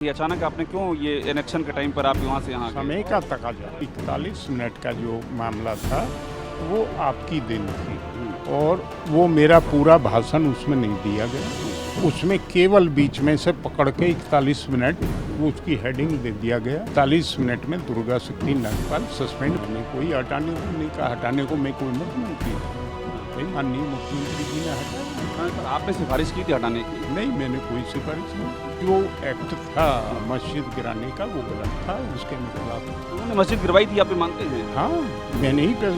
ये अचानक आपने क्यों ये इलेक्शन के टाइम पर आप यहाँ से यहाँ समय का तकाजा 41 मिनट का जो मामला था वो आपकी देन थी और वो मेरा पूरा भाषण उसमें नहीं दिया गया। उसमें केवल बीच में से पकड़ के 41 मिनट वो उसकी हेडिंग दे दिया गया। 41 मिनट में दुर्गा शक्ति नागपाल सस्पेंड होने कोई हटाने को नहीं कहा। हटाने को मैं कोई मुख्यमंत्री माननीय मुख्यमंत्री जी ने हटाया। आपने सिफारिश की थी हटाने की? नहीं, मैंने कोई सिफारिश नहीं। जो एक्ट था मस्जिद गिराने का वो गलत था, उसके खिलाफ। उन्होंने मस्जिद गिरवाई थी, आप मानते हैं? हाँ,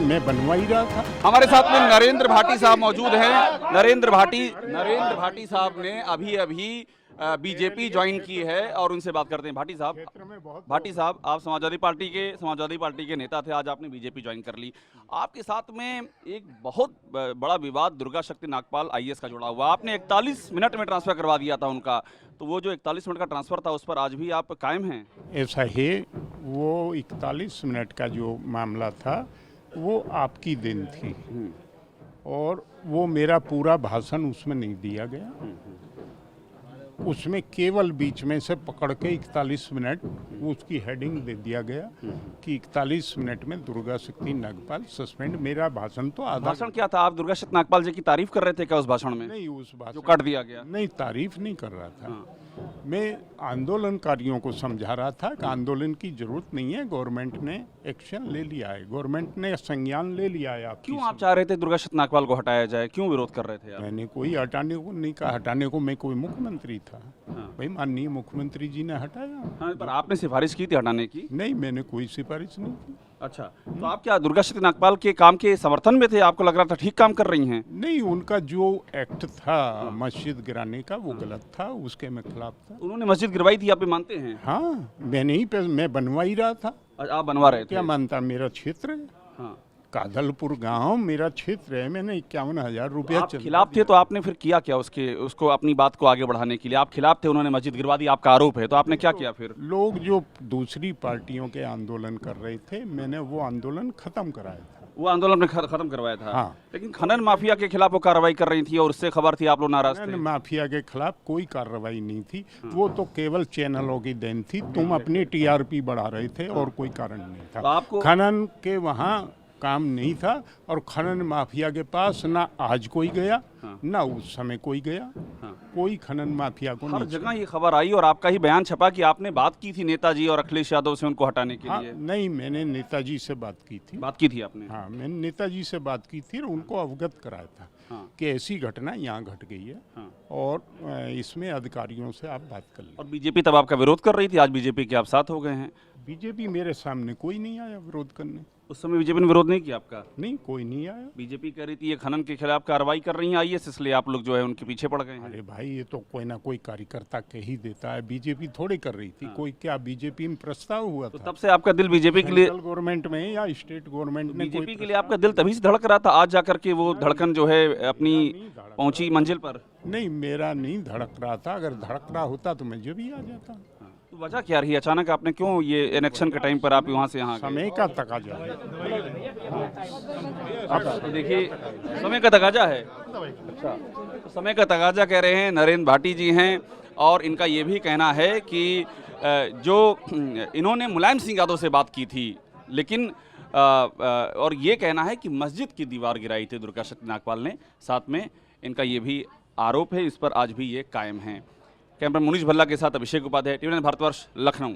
मैं बनवा ही रहा था। हमारे साथ में नरेंद्र भाटी साहब मौजूद हैं। नरेंद्र भाटी साहब ने अभी बीजेपी ज्वाइन की है और उनसे बात करते हैं। भाटी साहब, आप समाजवादी पार्टी के नेता थे, आज आपने बीजेपी ज्वाइन कर ली। आपके साथ में एक बहुत बड़ा विवाद दुर्गा शक्ति नागपाल आईएएस का जुड़ा हुआ। आपने 41 मिनट में ट्रांसफर करवा दिया था उनका, तो वो जो 41 मिनट का ट्रांसफर था उस पर आज भी आप कायम हैं? ऐसा है, वो 41 मिनट का जो मामला था वो आपकी देन थी और वो मेरा पूरा भाषण उसमें नहीं दिया गया। उसमें केवल बीच में से पकड़ के 41 मिनट वो उसकी हेडिंग दे दिया गया कि 41 मिनट में दुर्गा शक्ति नागपाल सस्पेंड। मेरा भाषण तो आधा। भाषण क्या था? आप दुर्गा शक्ति नागपाल जी की तारीफ कर रहे थे क्या उस भाषण में? नहीं, उस भाषण जो काट दिया गया। नहीं, तारीफ नहीं कर रहा था। मैं आंदोलनकारियों को समझा रहा था कि आंदोलन की जरूरत नहीं है, गवर्नमेंट ने एक्शन ले लिया है, गवर्नमेंट ने संज्ञान ले लिया है। क्यों आप चाह रहे थे दुर्गा शक्ति नागपाल को हटाया जाए? क्यों विरोध कर रहे थे आप? मैंने कोई हटाने को नहीं कहा। हटाने को मैं कोई मुख्यमंत्री था। भाई माननीय मुख्यमंत्री जी ने हटाया। हाँ, पर आपने सिफारिश की थी हटाने की? नहीं, मैंने कोई सिफारिश नहीं की। अच्छा, तो आप क्या दुर्गा शक्ति नागपाल के काम के समर्थन में थे? आपको लग रहा था ठीक काम कर रही हैं? नहीं, उनका जो एक्ट था मस्जिद गिराने का वो गलत था, उसके मैं खिलाफ था। उन्होंने मस्जिद गिरवाई थी, आप मानते हैं? हाँ, मैं बनवा ही रहा था। आप बनवा रहे थे? क्या मानता? मेरा क्षेत्र है। हाँ। कादलपुर गांव मेरा क्षेत्र है। मैंने 51,000 रुपया खिलाफ थे तो आपने फिर किया क्या उसको अपनी बात को आगे बढ़ाने के लिए? आप खिलाफ थे, उन्होंने मस्जिद गिरवा दी, आपका आरोप है, तो आपने क्या किया फिर? लोग जो दूसरी पार्टियों के आंदोलन कर रहे थे, मैंने वो आंदोलन खत्म कराया था। वो आंदोलन में खत्म करवाया था? हाँ। लेकिन खनन माफिया के खिलाफ वो कार्रवाई कर रही थी और उससे खबर थी, आप लोग नाराज थे? माफिया के खिलाफ कोई कार्रवाई नहीं थी। वो तो केवल चैनलों की देन थी। तुम अपनी टीआरपी बढ़ा रहे थे और कोई कारण नहीं था। तो आपको खनन के वहाँ काम नहीं था और खनन माफिया के पास ना आज कोई गया, ना उस समय कोई गया। कोई खनन माफिया को हर जगह ये खबर आई और आपका ही बयान छपा कि आपने बात की थी नेताजी और अखिलेश यादव से उनको हटाने के लिए। नहीं, मैंने नेताजी से बात की थी। बात की थी आपने? हाँ, मैंने नेताजी से बात की थी और उनको अवगत कराया था कि ऐसी घटना यहाँ घट गई है और इसमें अधिकारियों से आप बात कर लें। और बीजेपी तब आपका विरोध कर रही थी, आज बीजेपी के आप साथ हो गए हैं? बीजेपी मेरे सामने कोई नहीं आया विरोध करने। उस समय बीजेपी ने विरोध नहीं किया आपका? नहीं, कोई नहीं आया। बीजेपी कह रही थी ये खनन के खिलाफ कार्रवाई कर रही है आईएएस, इसलिए आप लोग जो है उनके पीछे पड़ गए हैं। अरे भाई, ये तो कोई ना कोई कार्यकर्ता कह ही देता है। बीजेपी थोड़ी कर रही थी। कोई क्या बीजेपी में प्रस्ताव हुआ था? तब से आपका दिल बीजेपी के लिए, सेंट्रल गवर्नमेंट में या स्टेट गवर्नमेंट ने बीजेपी के लिए आपका दिल तभी से धड़क रहा था, आज जाकर के वो धड़कन जो है अपनी पहुंची मंजिल पर? नहीं, मेरा नहीं धड़क रहा था। अगर धड़क रहा होता तो मैं जो भी आ जाता। तो वजह क्या रही? अचानक आपने क्यों ये इलेक्शन के टाइम पर आप वहाँ से यहाँ? समय का तकाजा है। अब देखिए, समय का तकाजा है। अच्छा, तो समय का तकाजा कह रहे हैं नरेंद्र भाटी जी हैं और इनका ये भी कहना है कि जो इन्होंने मुलायम सिंह यादव से बात की थी, लेकिन और ये कहना है कि मस्जिद की दीवार गिराई थी दुर्गा शक्ति नागपाल ने, साथ में इनका ये भी आरोप है, इस पर आज भी ये कायम हैं। कैमरा मुनीश भल्ला के साथ अभिषेक उपाध्याय, टीवी भारतवर्ष, लखनऊ।